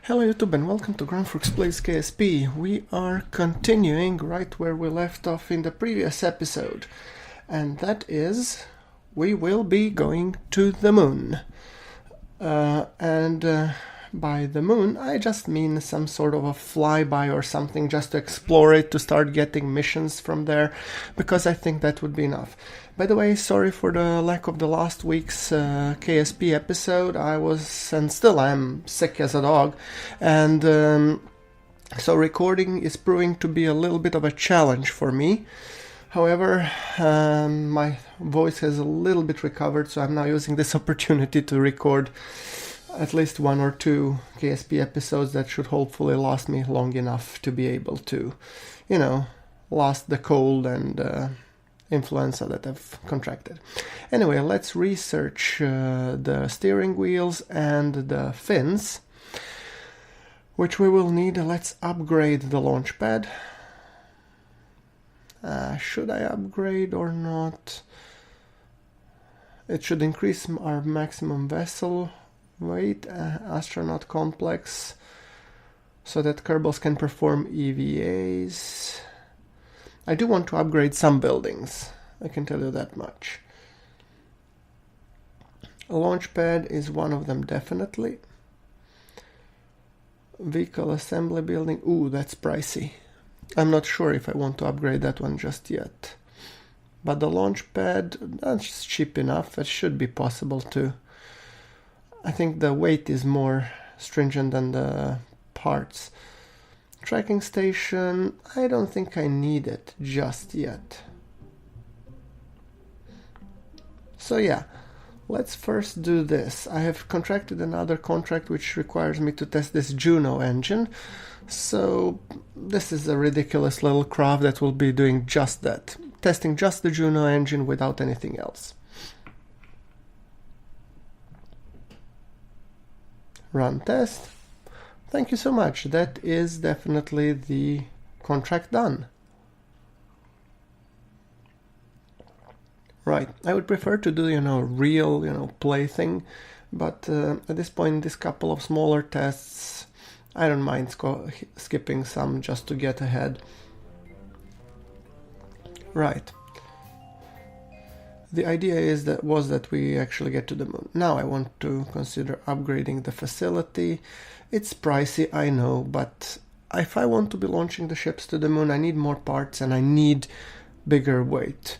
Hello YouTube and welcome to GrunfWorks Plays KSP. We are continuing right where we left off in the previous episode. And that is, we will be going to the moon. By the moon, I just mean some sort of a flyby or something, just to explore it, to start getting missions from there, because I think that would be enough. By the way, sorry for the lack of the last week's KSP episode. I was, and still am, sick as a dog, and so recording is proving to be a little bit of a challenge for me. However, my voice has a little bit recovered, so I'm now using this opportunity to record at least one or two KSP episodes that should hopefully last me long enough to be able to, last the cold and influenza that I've contracted. Anyway, let's research the steering wheels and the fins, which we will need. Let's upgrade the launch pad. Should I upgrade or not? It should increase our maximum vessel weight, astronaut complex, so that Kerbals can perform EVAs. I do want to upgrade some buildings, I can tell you that much. A launch pad is one of them, definitely. Vehicle assembly building, ooh, that's pricey. I'm not sure if I want to upgrade that one just yet. But the launch pad, that's cheap enough, it should be possible to. I think the weight is more stringent than the parts. Tracking station, I don't think I need it just yet. So yeah, let's first do this. I have contracted another contract which requires me to test this Juno engine. So this is a ridiculous little craft that will be doing just that. Testing just the Juno engine without anything else. Run test. Thank you so much. That is definitely the contract done. Right. I would prefer to do, real, play thing. But at this point, this couple of smaller tests, I don't mind skipping some just to get ahead. Right. The idea was that we actually get to the moon. Now I want to consider upgrading the facility. It's pricey, I know, but if I want to be launching the ships to the moon, I need more parts and I need bigger weight.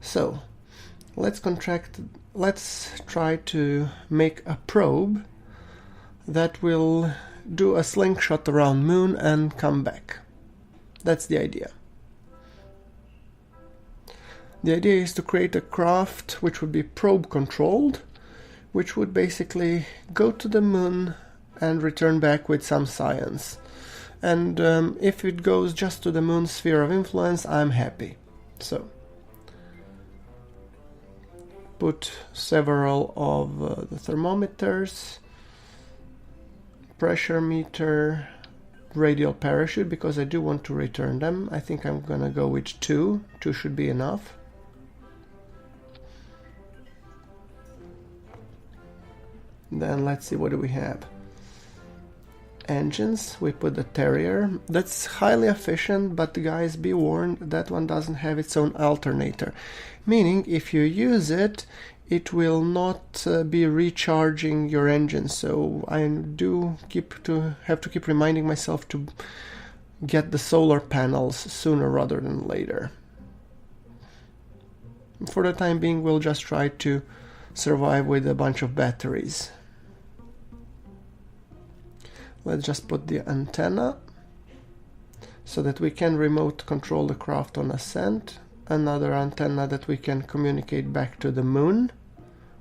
So let's try to make a probe that will do a slingshot around moon and come back. That's the idea. The idea is to create a craft which would be probe controlled, which would basically go to the moon and return back with some science. And if it goes just to the moon's sphere of influence, I'm happy. So, put several of the thermometers, pressure meter, radial parachute, because I do want to return them. I think I'm gonna go with two. Two should be enough. Then let's see, what do we have? Engines, we put the Terrier. That's highly efficient, but guys, be warned, that one doesn't have its own alternator. Meaning, if you use it, it will not be recharging your engine. So I do have to keep reminding myself to get the solar panels sooner rather than later. For the time being, we'll just try to survive with a bunch of batteries. Let's just put the antenna so that we can remote control the craft on ascent. Another antenna that we can communicate back to the moon,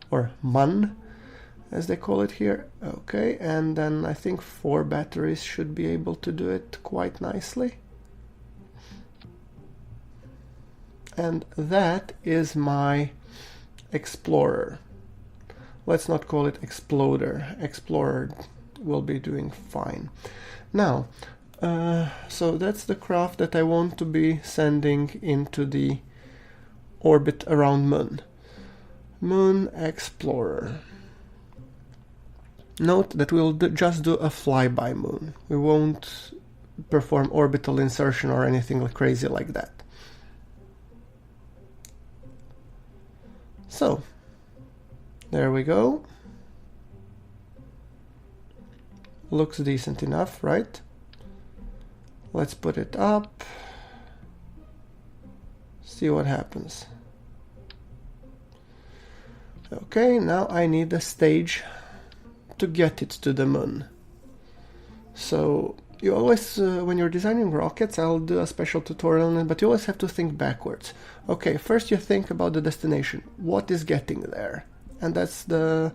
or MUN as they call it here. Okay, and then I think 4 batteries should be able to do it quite nicely. And that is my Explorer. Let's not call it Exploder. Explorer will be doing fine. Now, so that's the craft that I want to be sending into the orbit around Moon. Moon Explorer. Note that we'll just do a flyby moon. We won't perform orbital insertion or anything crazy like that. So, there we go. Looks decent enough, right? Let's put it up. See what happens. Okay, now I need a stage to get it to the moon. So you always, when you're designing rockets, I'll do a special tutorial on it, but you always have to think backwards. Okay, first you think about the destination. What is getting there? And that's the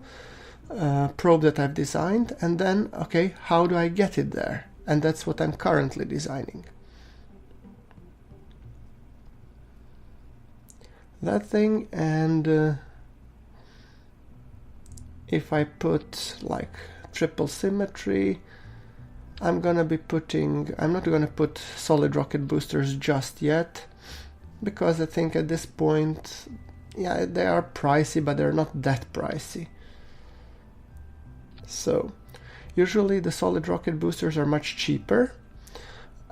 probe that I've designed. And then, okay, how do I get it there? And that's what I'm currently designing. That thing, and if I put like triple symmetry, I'm not gonna put solid rocket boosters just yet, because I think at this point, yeah, they are pricey, but they're not that pricey. So usually the solid rocket boosters are much cheaper.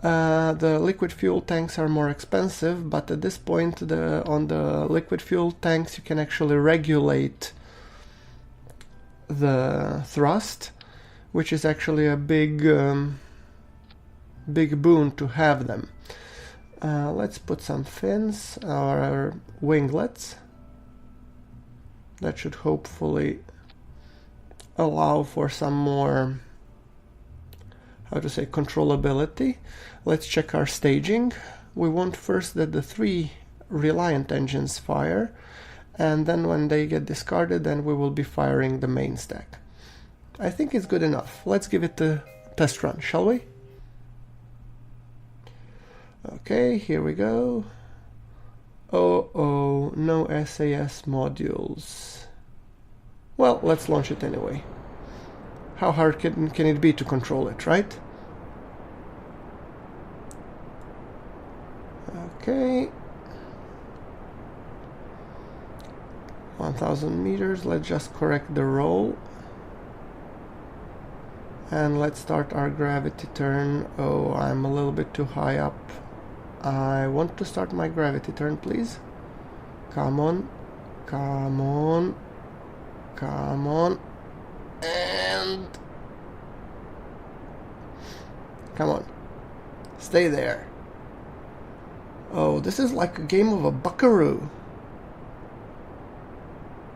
The liquid fuel tanks are more expensive, but at this point on the liquid fuel tanks you can actually regulate the thrust, which is actually a big boon to have them. Let's put some fins or winglets. That should hopefully allow for some more, how to say, controllability. Let's check our staging. We want first that the 3 reliant engines fire, and then when they get discarded, then we will be firing the main stack. I think it's good enough. Let's give it a test run, shall we? Okay, here we go. Oh, no SAS modules. Well, let's launch it anyway. How hard can it be to control it, right? Okay. 1000 meters. Let's just correct the roll. And let's start our gravity turn. Oh, I'm a little bit too high up. I want to start my gravity turn, please. Come on. Come on. Come on. And... come on. Stay there. Oh, this is like a game of a buckaroo.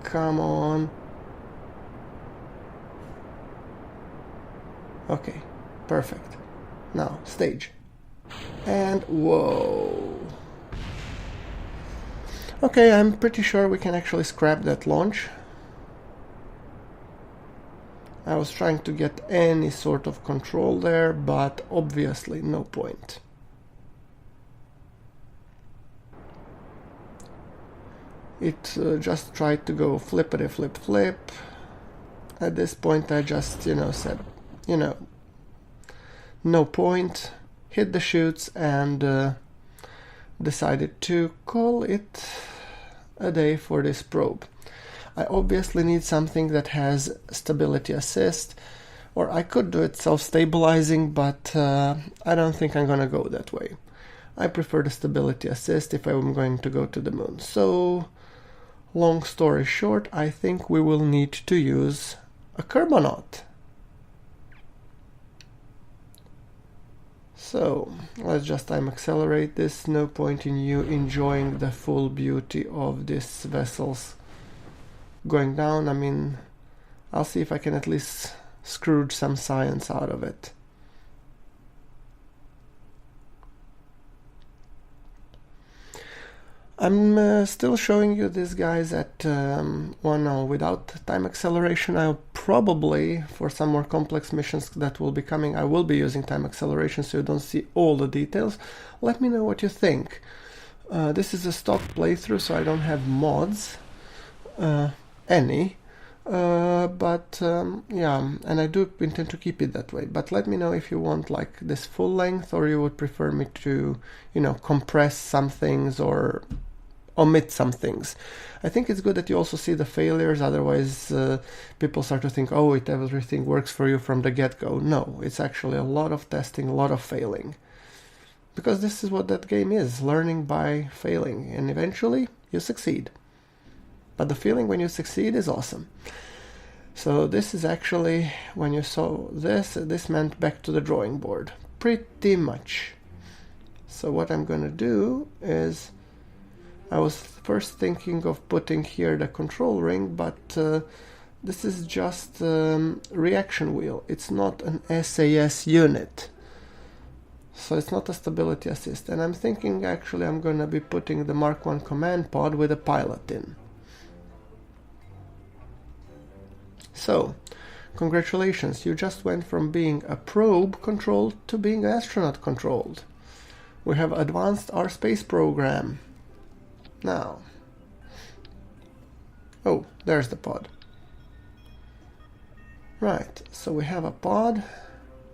Come on. Okay, perfect. Now, stage. And whoa. Okay, I'm pretty sure we can actually scrap that launch. I was trying to get any sort of control there, but obviously no point. It just tried to go flippity flip flip. At this point I just, said, no point. Hit the chutes and decided to call it a day for this probe. I obviously need something that has stability assist, or I could do it self-stabilizing, but I don't think I'm gonna go that way. I prefer the stability assist if I'm going to go to the moon. So, long story short, I think we will need to use a Kerbonaut. So, let's just time accelerate this. No point in you enjoying the full beauty of this vessel's going down. I mean, I'll see if I can at least scrooge some science out of it. I'm still showing you these guys at without time acceleration. I'll probably, for some more complex missions that will be coming, I will be using time acceleration so you don't see all the details. Let me know what you think. This is a stock playthrough, so I don't have mods, any, but yeah, and I do intend to keep it that way. But let me know if you want like this full length, or you would prefer me to, compress some things, or omit some things. I think it's good that you also see the failures, otherwise people start to think, oh, everything works for you from the get-go. No, it's actually a lot of testing, a lot of failing. Because this is what that game is, learning by failing, and eventually you succeed. But the feeling when you succeed is awesome. So this is actually, when you saw this meant back to the drawing board, pretty much. So what I'm gonna do is, I was first thinking of putting here the control ring, but this is just a reaction wheel. It's not an SAS unit. So it's not a stability assist. And I'm thinking actually I'm going to be putting the Mark 1 command pod with a pilot in. So, congratulations, you just went from being a probe controlled to being astronaut controlled. We have advanced our space program. Now, oh, there's the pod. Right, so we have a pod.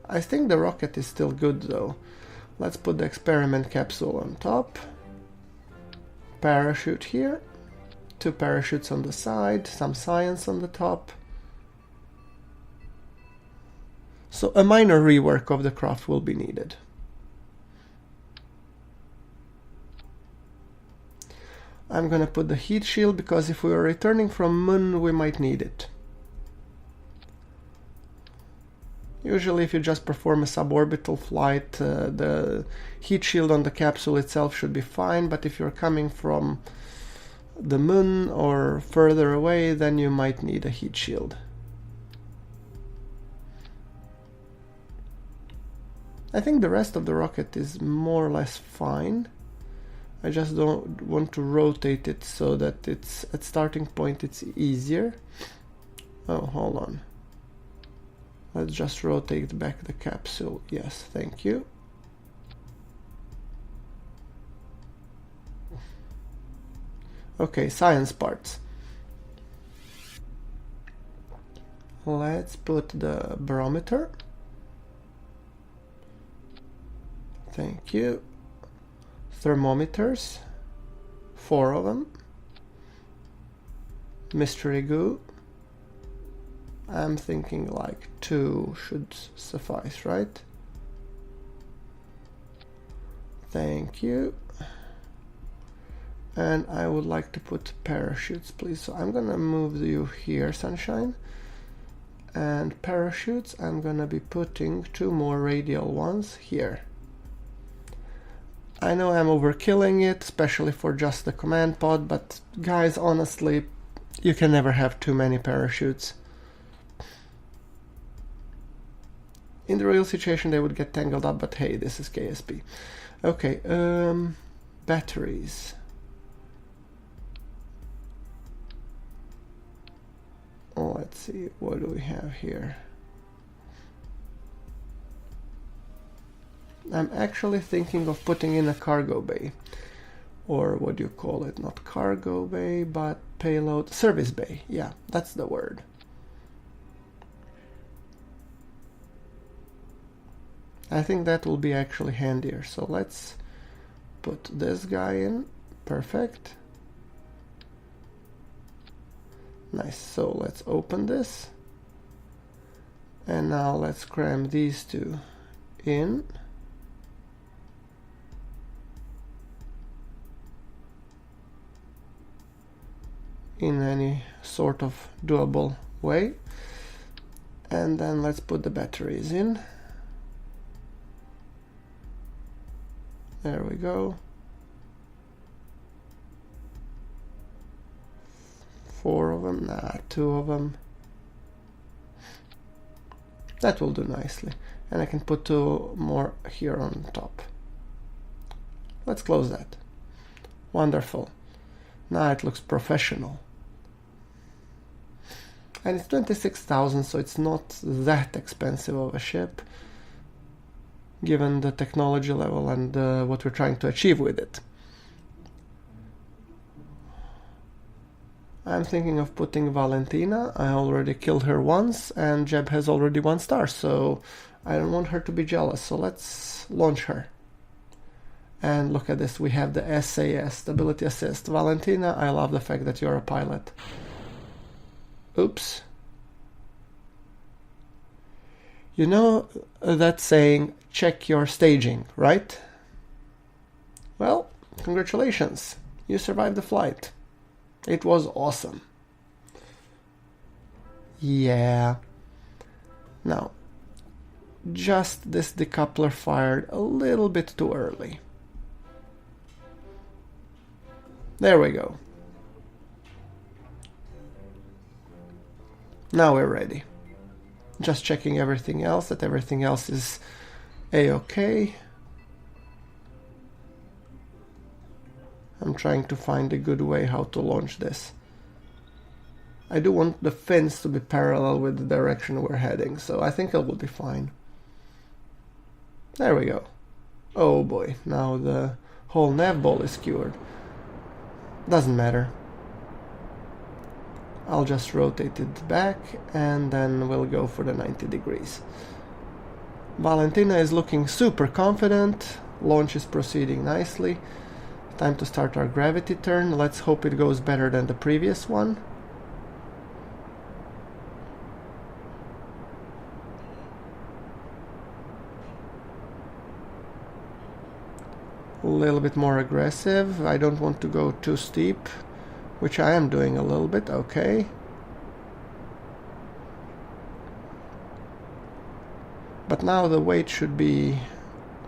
I think the rocket is still good though. Let's put the experiment capsule on top. Parachute here. 2 parachutes on the side, some science on the top. So a minor rework of the craft will be needed. I'm gonna put the heat shield because if we are returning from Moon, we might need it. Usually if you just perform a suborbital flight, the heat shield on the capsule itself should be fine, but if you're coming from the Moon or further away, then you might need a heat shield. I think the rest of the rocket is more or less fine. I just don't want to rotate it so that it's at starting point it's easier. Oh, hold on. Let's just rotate back the capsule. Yes, thank you. Okay, science parts. Let's put the barometer. Thank you. Thermometers, 4 of them. Mystery goo. I'm thinking like 2 should suffice, right? Thank you. And I would like to put parachutes, please. So I'm gonna move you here, sunshine. And parachutes, I'm gonna be putting 2 more radial ones here. I know I'm overkilling it, especially for just the command pod, but guys, honestly, you can never have too many parachutes. In the real situation they would get tangled up, but hey, this is KSP. Okay, batteries. Oh, let's see, what do we have here? I'm actually thinking of putting in a cargo bay, or what do you call it? Not cargo bay, but payload service bay. Yeah, that's the word. I think that will be actually handier. So let's put this guy in. Perfect. Nice. So let's open this. And now let's cram these 2 in. In any sort of doable way. And then let's put the batteries in. There we go. 4 of them, 2 of them. That will do nicely. And I can put 2 more here on top. Let's close that. Wonderful. Now it looks professional. And it's 26,000, so it's not that expensive of a ship, given the technology level and what we're trying to achieve with it. I'm thinking of putting Valentina. I already killed her once, and Jeb has already 1 star, so I don't want her to be jealous, so let's launch her. And look at this, we have the SAS, Stability Assist. Valentina, I love the fact that you're a pilot. Oops. You know that saying, check your staging, right? Well, congratulations. You survived the flight. It was awesome. Yeah. Now, just this decoupler fired a little bit too early. There we go. Now we're ready. Just checking everything else, that everything else is a-okay. I'm trying to find a good way how to launch this. I do want the fins to be parallel with the direction we're heading, so I think it will be fine. There we go. Oh boy, now the whole nav ball is skewered. Doesn't matter. I'll just rotate it back and then we'll go for the 90 degrees. Valentina is looking super confident. Launch is proceeding nicely. Time to start our gravity turn. Let's hope it goes better than the previous one. A little bit more aggressive. I don't want to go too steep, which I am doing a little bit. Okay. But now the weight should be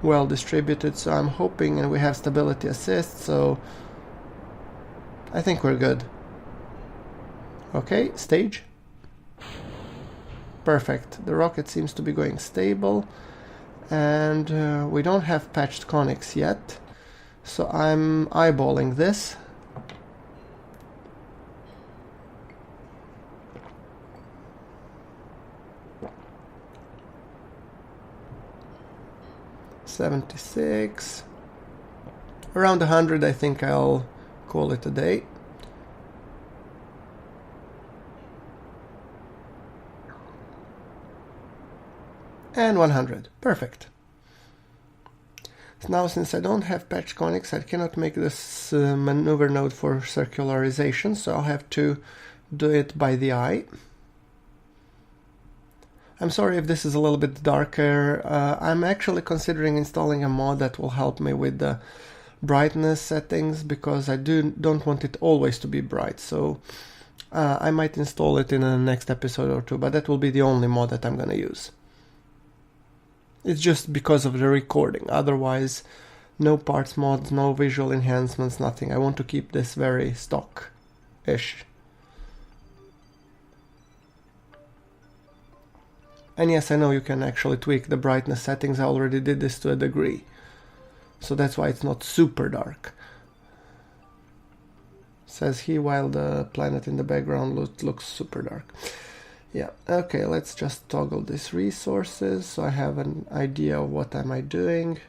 well distributed, so I'm hoping, and we have stability assist, so I think we're good. Okay, stage. Perfect. The rocket seems to be going stable, and we don't have patched conics yet, so I'm eyeballing this. $76. Around 100, I think I'll call it a day. And 100. Perfect. Now, since I don't have patch conics, I cannot make this maneuver node for circularization, so I'll have to do it by the eye. I'm sorry if this is a little bit darker. I'm actually considering installing a mod that will help me with the brightness settings, because I don't want it always to be bright. So I might install it in the next episode or two, but that will be the only mod that I'm gonna use. It's just because of the recording. Otherwise, no parts mods, no visual enhancements, nothing. I want to keep this very stock-ish. And yes, I know you can actually tweak the brightness settings. I already did this to a degree. So that's why it's not super dark. Says he, while the planet in the background looks super dark. Yeah, okay, let's just toggle these resources so I have an idea of what am I doing.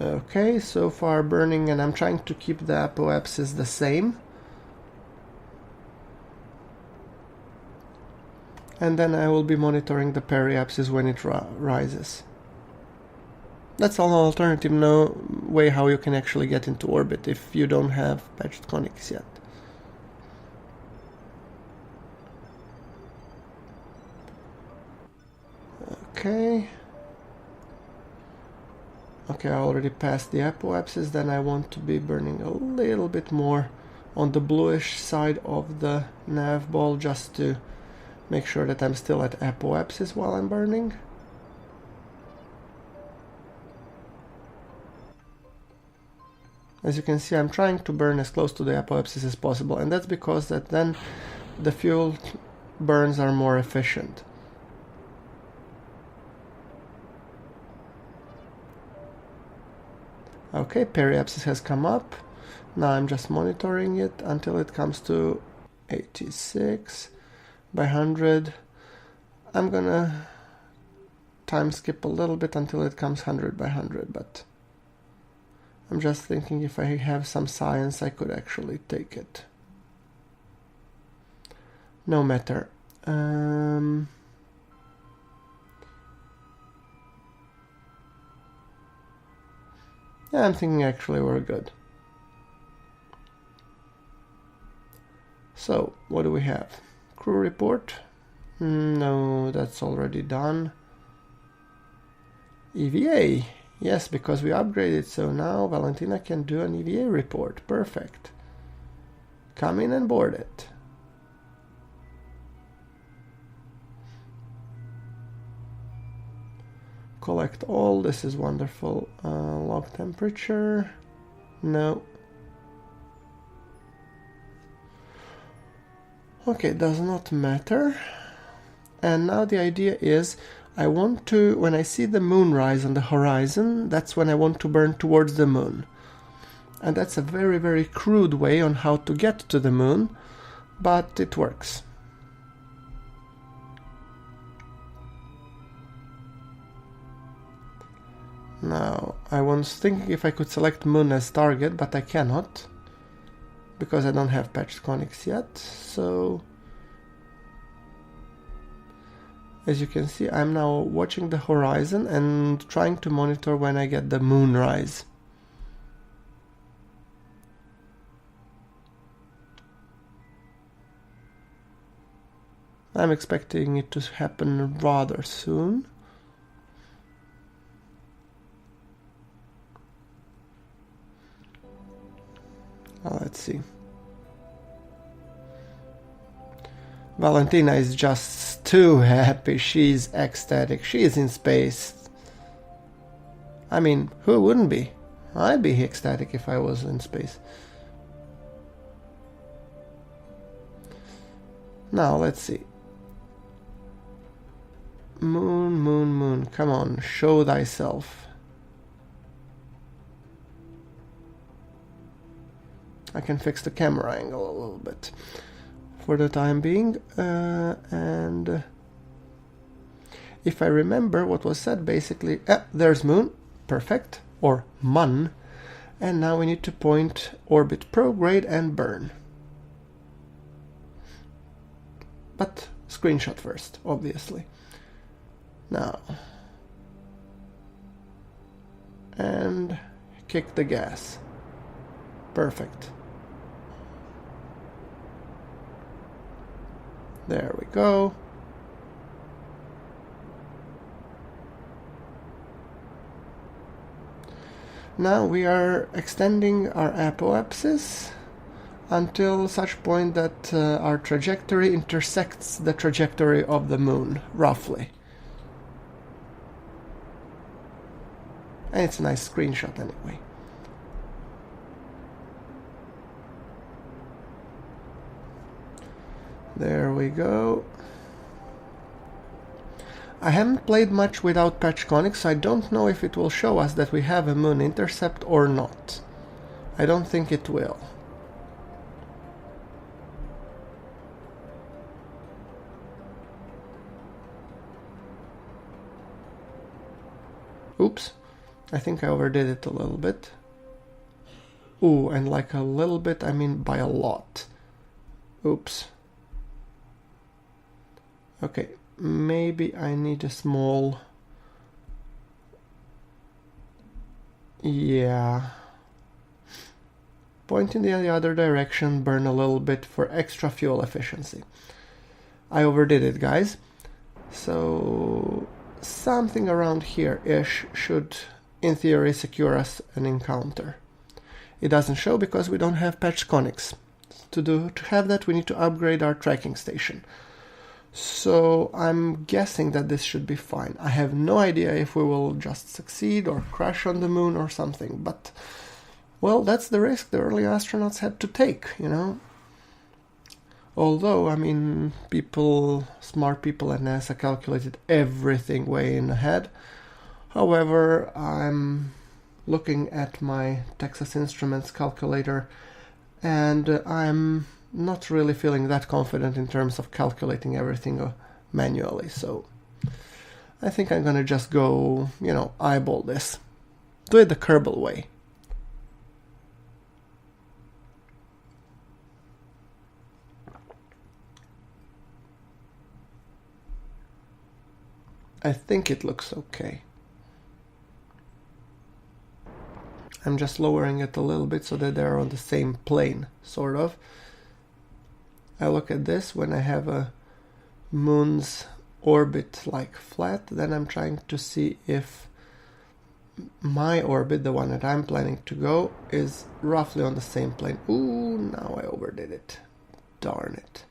Okay, so far burning, and I'm trying to keep the apoapsis the same. And then I will be monitoring the periapsis when it rises. That's an alternative way how you can actually get into orbit if you don't have patched conics yet. Okay. Okay, I already passed the apoapsis, then I want to be burning a little bit more on the bluish side of the nav ball, just to make sure that I'm still at apoapsis while I'm burning. As you can see, I'm trying to burn as close to the apoapsis as possible, and that's because then the fuel burns are more efficient. Okay, periapsis has come up. Now I'm just monitoring it until it comes to 86 by 100. I'm gonna time skip a little bit until it comes 100 by 100, but I'm just thinking if I have some science I could actually take it. No matter. Yeah, I'm thinking actually we're good. So, what do we have? Crew report? No, that's already done. EVA. Yes, because we upgraded, so now Valentina can do an EVA report. Perfect. Come in and board it. Collect all. This is wonderful. Log temperature. No. Okay, does not matter. And now the idea is I want to, when I see the moon rise on the horizon, that's when I want to burn towards the moon. And that's a very, very crude way on how to get to the moon, but it works. Now, I was thinking if I could select moon as target, but I cannot, because I don't have patched conics yet. So, as you can see, I'm now watching the horizon and trying to monitor when I get the moon rise. I'm expecting it to happen rather soon. Let's see. Valentina is just too happy. She's ecstatic. She's in space. I mean, who wouldn't be? I'd be ecstatic if I was in space. Now, let's see. Moon, moon, moon. Come on, show thyself. I can fix the camera angle a little bit for the time being, and if I remember what was said, basically, there's moon, perfect, or mun, and now we need to point orbit prograde and burn. But screenshot first, obviously. Now, and kick the gas. Perfect. There we go. Now we are extending our apoapsis until such point that our trajectory intersects the trajectory of the moon, roughly. And it's a nice screenshot anyway. There we go. I haven't played much without patch conics, so I don't know if it will show us that we have a moon intercept or not. I don't think it will. Oops, I think I overdid it a little bit. Ooh, and like a little bit, I mean by a lot. Oops. Okay, maybe I need a small... Yeah. Point in the other direction, burn a little bit for extra fuel efficiency. I overdid it, guys. So something around here-ish should, in theory, secure us an encounter. It doesn't show because we don't have patched conics. To have that, we need to upgrade our tracking station. So I'm guessing that this should be fine. I have no idea if we will just succeed or crash on the moon or something, but well, that's the risk the early astronauts had to take, you know. Although, I mean, smart people at NASA calculated everything way in ahead. However, I'm looking at my Texas Instruments calculator and I'm not really feeling that confident in terms of calculating everything manually, so I think I'm gonna just go, you know, eyeball this. Do it the Kerbal way. I think it looks okay. I'm just lowering it a little bit so that they're on the same plane, sort of. I look at this when I have a moon's orbit like flat, then I'm trying to see if my orbit, the one that I'm planning to go, is roughly on the same plane. Ooh, now I overdid it. Darn it.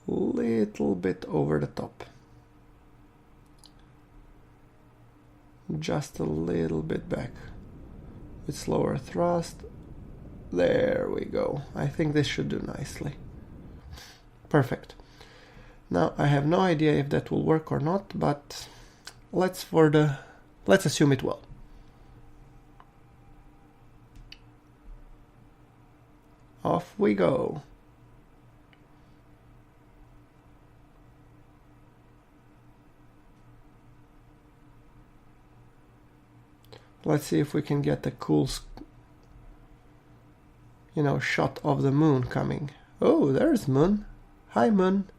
Little bit over the top. Just a little bit back. With slower thrust. There we go. I think this should do nicely. Perfect. Now I have no idea if that will work or not, but let's assume it will. Off we go. Let's see if we can get a cool, you know, shot of the moon coming. Oh, there's moon. Hi, moon.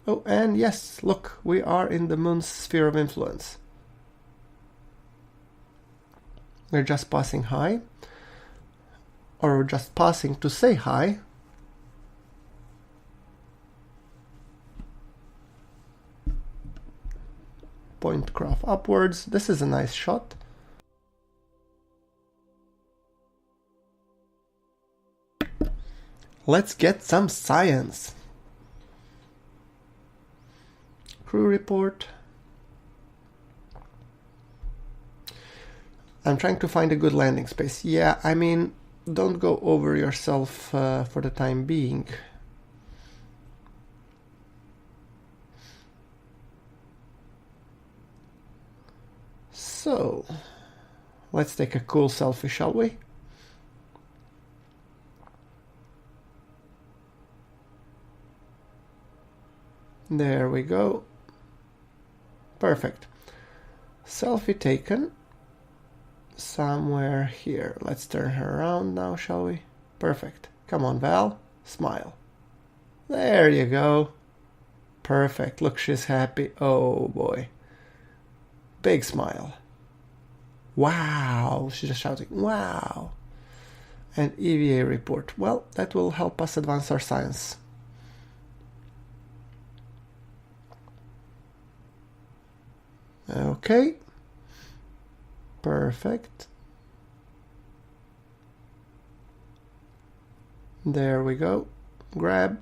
Oh, and yes, look, we are in the moon's sphere of influence. We're just passing hi. Or we're just passing to say hi. Point craft upwards. This is a nice shot. Let's get some science. Crew report. I'm trying to find a good landing space. Yeah, I mean, don't go over yourself for the time being. So, let's take a cool selfie, shall we? There we go. Perfect. Selfie taken somewhere here. Let's turn her around now, shall we? Perfect. Come on, Val. Smile. There you go. Perfect. Look, she's happy. Oh boy. Big smile. Wow. She's just shouting, wow. And EVA report. Well, that will help us advance our science. Okay. Perfect. There we go. Grab.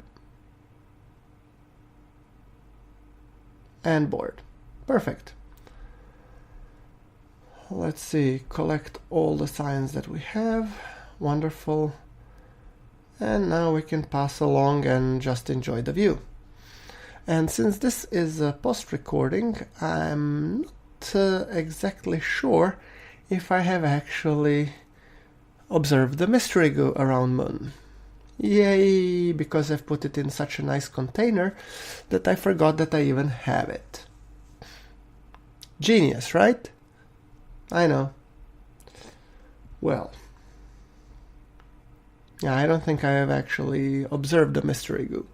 And board. Perfect. Let's see. Collect all the signs that we have. Wonderful. And now we can pass along and just enjoy the view. And since this is a post-recording, I'm not exactly sure if I have actually observed the mystery goo around Moon. Yay, because I've put it in such a nice container that I forgot that I even have it. Genius, right? I know. Well, yeah, I don't think I have actually observed the mystery goo.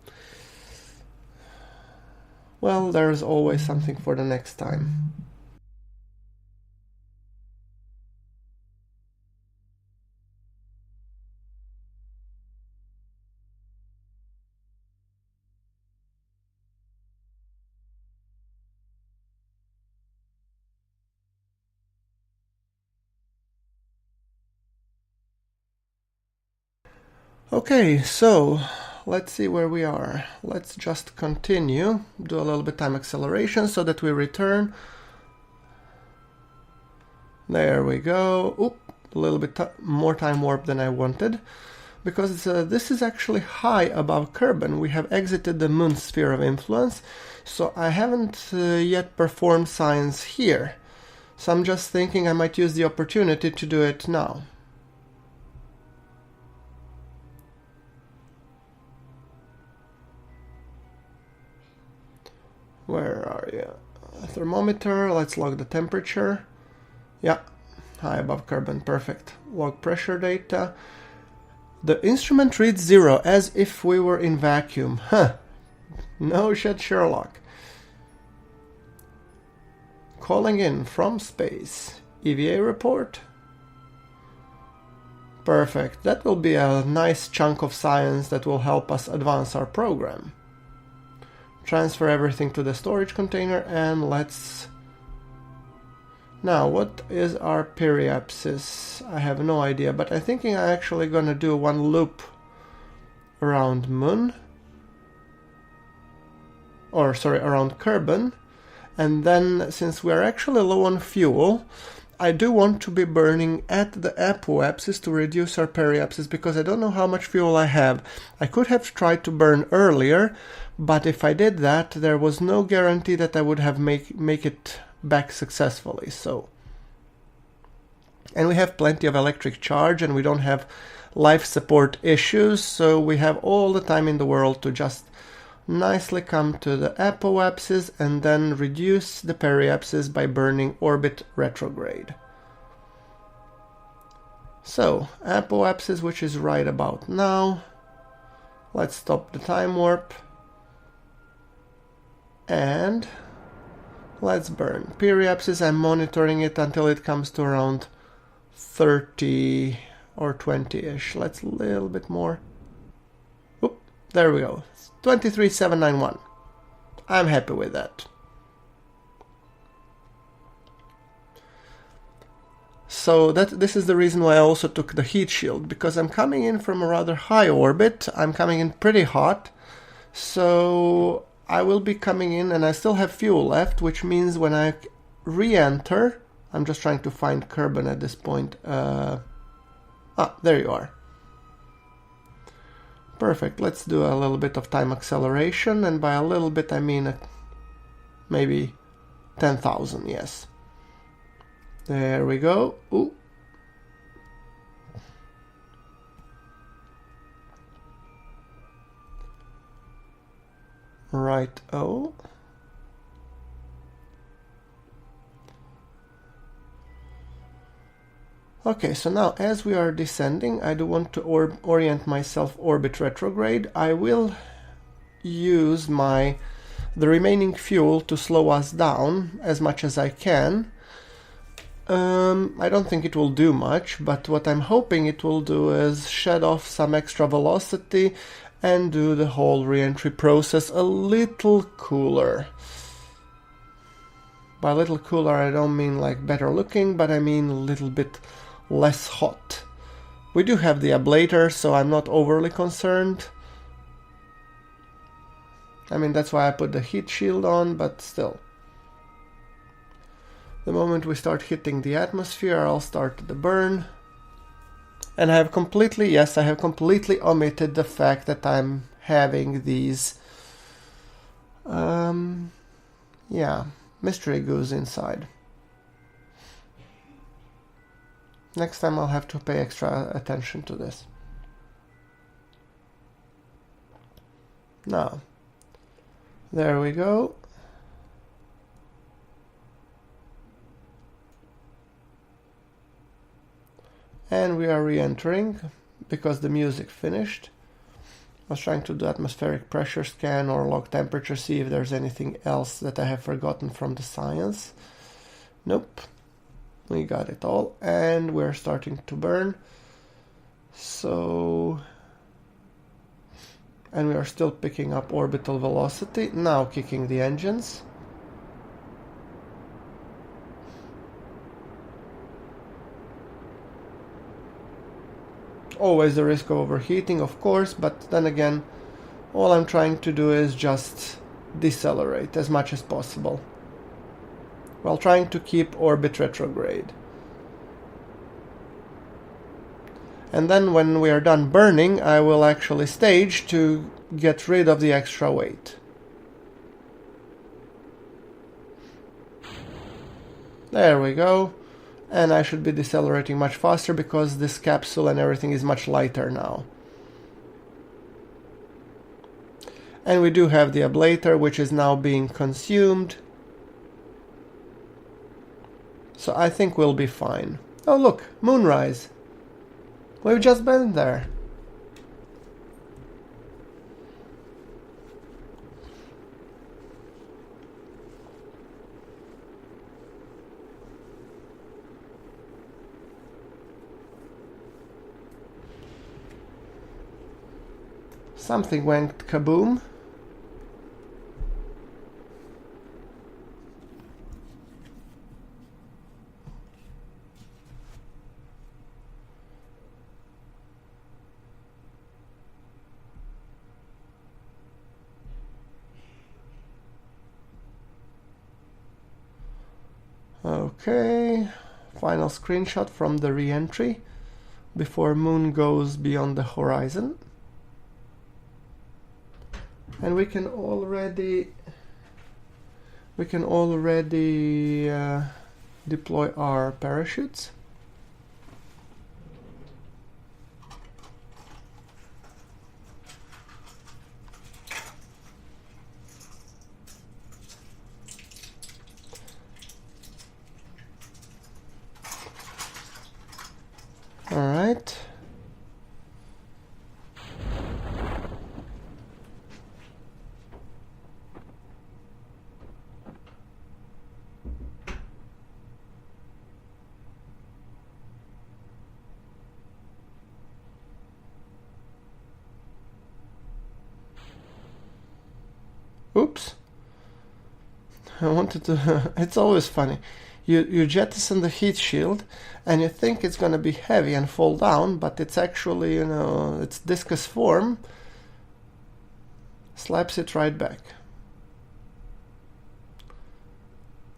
Well, there's always something for the next time. Okay, so let's see where we are. Let's just continue, do a little bit time acceleration so that we return. There we go. Oop, a little bit more time warp than I wanted, because this is actually high above Kerbin. We have exited the moon sphere of influence, so I haven't yet performed science here. So I'm just thinking I might use the opportunity to do it now. Where are you? Thermometer, let's log the temperature. Yeah, high above carbon, perfect. Log pressure data. The instrument reads 0 as if we were in vacuum. Huh. No shit, Sherlock. Calling in from space. EVA report. Perfect. That will be a nice chunk of science that will help us advance our program. Transfer everything to the storage container and let's... Now, what is our periapsis? I have no idea, but I'm thinking I'm actually gonna do one loop around Moon. Or, sorry, around Kerbin. And then, since we're actually low on fuel, I do want to be burning at the apoapsis to reduce our periapsis, because I don't know how much fuel I have. I could have tried to burn earlier, but if I did that, there was no guarantee that I would have make it back successfully. So, and we have plenty of electric charge and we don't have life support issues, so we have all the time in the world to just nicely come to the apoapsis and then reduce the periapsis by burning orbit retrograde. So, apoapsis, which is right about now. Let's stop the time warp. And let's burn. Periapsis, I'm monitoring it until it comes to around 30 or 20-ish. Let's a little bit more. Oop, there we go. 23,791. I'm happy with that. So this is the reason why I also took the heat shield, because I'm coming in from a rather high orbit. I'm coming in pretty hot. So I will be coming in and I still have fuel left, which means when I re-enter, I'm just trying to find Kerbin at this point. There you are. Perfect. Let's do a little bit of time acceleration, and by a little bit I mean maybe 10,000, yes. There we go. Ooh. Right, oh. Okay, so now as we are descending, I do want to orient myself orbit retrograde. I will use the remaining fuel to slow us down as much as I can. I don't think it will do much, but what I'm hoping it will do is shed off some extra velocity and do the whole re-entry process a little cooler. By a little cooler I don't mean like better looking, but I mean a little bit less hot. We do have the ablator, so I'm not overly concerned. I mean, that's why I put the heat shield on, but still. The moment we start hitting the atmosphere, I'll start the burn. And I have completely omitted the fact that I'm having these, mystery goos inside. Next time I'll have to pay extra attention to this. Now, there we go. And we are re-entering because the music finished. I was trying to do atmospheric pressure scan or log temperature, see if there's anything else that I have forgotten from the science. Nope. We got it all, and we're starting to burn. So, and we are still picking up orbital velocity. Now kicking the engines. Always the risk of overheating, of course, but then again, all I'm trying to do is just decelerate as much as possible, while trying to keep orbit retrograde. And then when we are done burning, I will actually stage to get rid of the extra weight. There we go. And I should be decelerating much faster because this capsule and everything is much lighter now. And we do have the ablator, which is now being consumed. So I think we'll be fine. Oh look, moonrise. We've just been there. Something went kaboom. Okay, final screenshot from the re-entry before moon goes beyond the horizon. And we can already deploy our parachutes. All right. Oops. I wanted to... It's always funny. You jettison the heat shield and you think it's going to be heavy and fall down, but it's actually, you know, its discus form slaps it right back.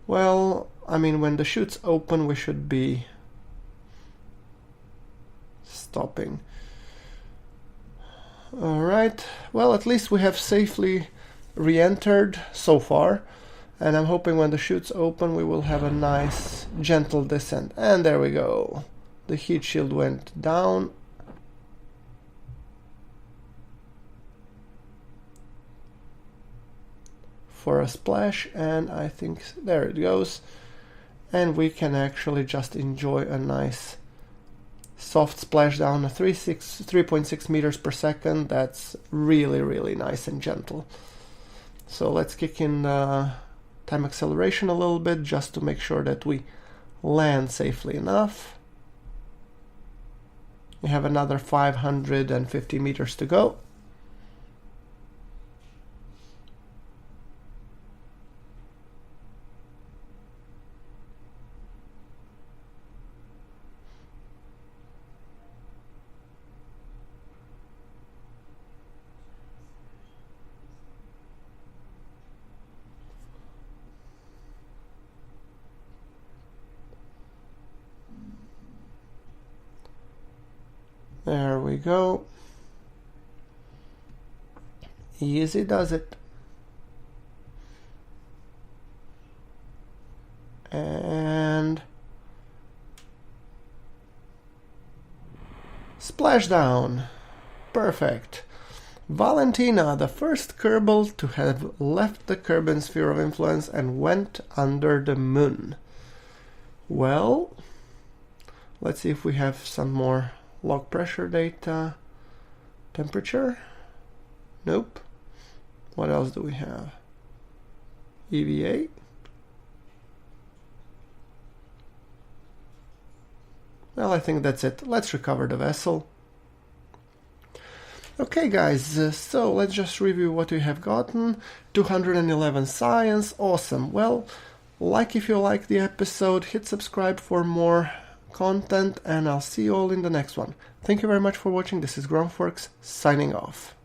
Well, I mean, when the chute's open, we should be stopping. Alright, well, at least we have safely re-entered so far. And I'm hoping when the chute's open we will have a nice gentle descent. And there we go. The heat shield went down. For a splash, and I think there it goes. And we can actually just enjoy a nice soft splashdown, 3.6 meters per second. That's really, really nice and gentle. So let's kick in time acceleration a little bit just to make sure that we land safely enough. We have another 550 meters to go. There we go. Easy does it. And splashdown. Perfect. Valentina, the first Kerbal to have left the Kerbin sphere of influence and went under the moon. Well, let's see if we have some more log pressure data. Temperature? Nope. What else do we have? EVA? Well, I think that's it. Let's recover the vessel. Okay guys, so let's just review what we have gotten. 211 science, awesome. Well, like if you like the episode, hit subscribe for more content, and I'll see you all in the next one. Thank you very much for watching. This is GrunfWorks signing off.